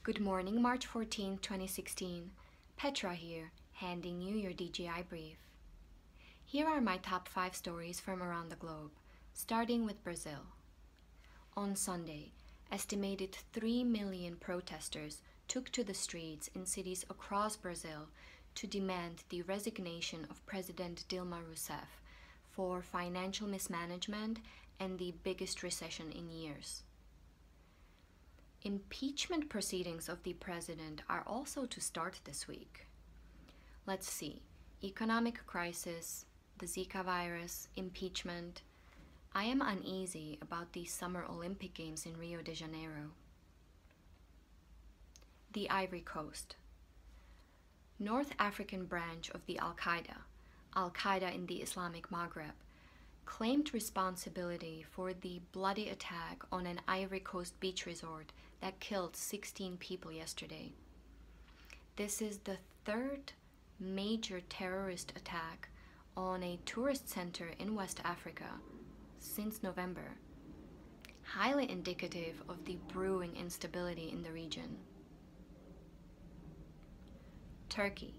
Good morning, March 14, 2016. Petra here, handing you your DJI brief. Here are my top 5 stories from around the globe, starting with Brazil. On Sunday, estimated 3 million protesters took to the streets in cities across Brazil to demand the resignation of President Dilma Rousseff for financial mismanagement and the biggest recession in years. Impeachment proceedings of the president are also to start this week. Let's see. Economic crisis, the Zika virus, impeachment. I am uneasy about the Summer Olympic Games in Rio de Janeiro. The Ivory Coast. North African branch of the Al-Qaida in the Islamic Maghreb, claimed responsibility for the bloody attack on an Ivory Coast beach resort that killed 16 people yesterday. This is the third major terrorist attack on a tourist center in West Africa since November, highly indicative of the brewing instability in the region. Turkey.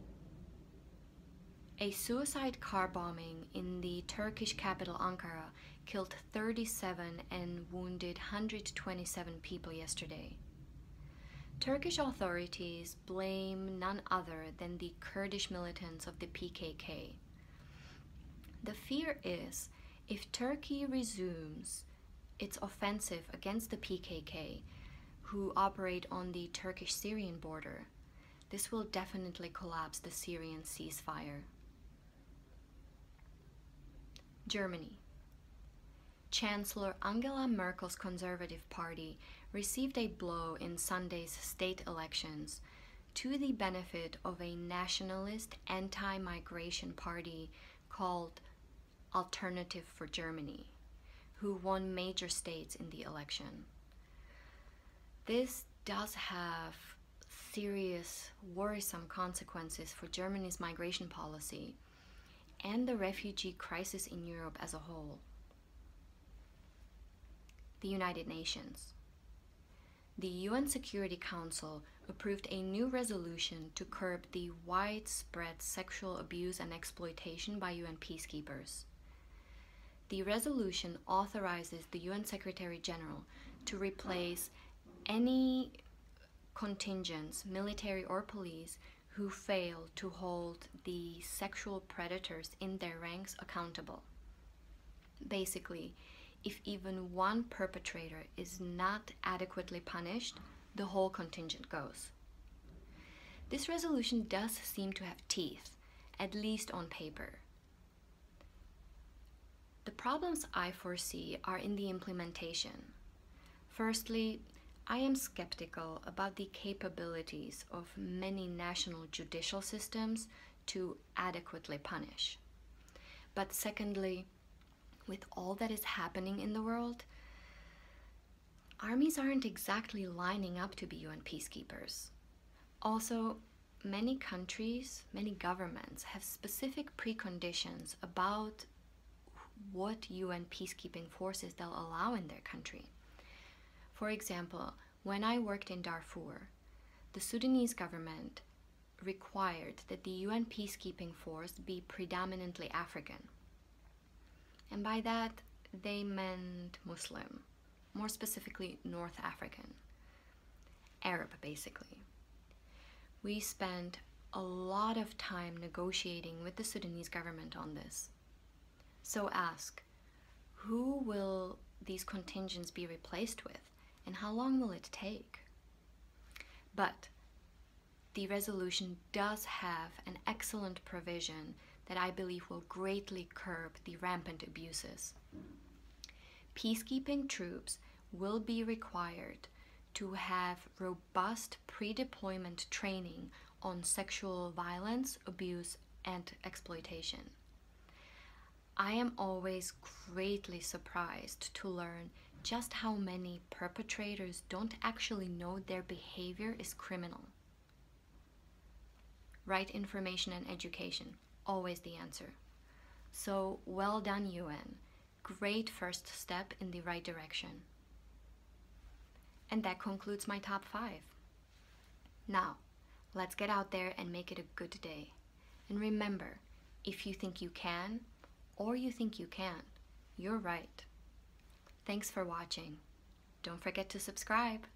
A suicide car bombing in the Turkish capital Ankara killed 37 and wounded 127 people yesterday. Turkish authorities blame none other than the Kurdish militants of the PKK. The fear is, if Turkey resumes its offensive against the PKK, who operate on the Turkish-Syrian border, this will definitely collapse the Syrian ceasefire. Germany. Chancellor Angela Merkel's Conservative Party received a blow in Sunday's state elections to the benefit of a nationalist anti-migration party called Alternative for Germany, who won major states in the election. This does have serious, worrisome consequences for Germany's migration policy and the refugee crisis in Europe as a whole. The United Nations. The UN Security Council approved a new resolution to curb the widespread sexual abuse and exploitation by UN peacekeepers. The resolution authorizes the UN Secretary General to replace any contingents, military or police, who fail to hold the sexual predators in their ranks accountable. Basically, if even one perpetrator is not adequately punished, the whole contingent goes. This resolution does seem to have teeth, at least on paper. The problems I foresee are in the implementation. Firstly, I am skeptical about the capabilities of many national judicial systems to adequately punish. But secondly, with all that is happening in the world, armies aren't exactly lining up to be UN peacekeepers. Also, many countries, many governments have specific preconditions about what UN peacekeeping forces they'll allow in their country. For example, when I worked in Darfur, the Sudanese government required that the UN peacekeeping force be predominantly African. And by that, they meant Muslim, more specifically North African, Arab basically. We spent a lot of time negotiating with the Sudanese government on this. So ask, who will these contingents be replaced with? And how long will it take? But the resolution does have an excellent provision that I believe will greatly curb the rampant abuses. Peacekeeping troops will be required to have robust pre-deployment training on sexual violence, abuse, and exploitation. I am always greatly surprised to learn just how many perpetrators don't actually know their behavior is criminal. Right information and education, always the answer. So well done, UN. Great first step in the right direction. And that concludes my top 5. Now, let's get out there and make it a good day. And remember, if you think you can, or you think you can't, you're right. Thanks for watching. Don't forget to subscribe.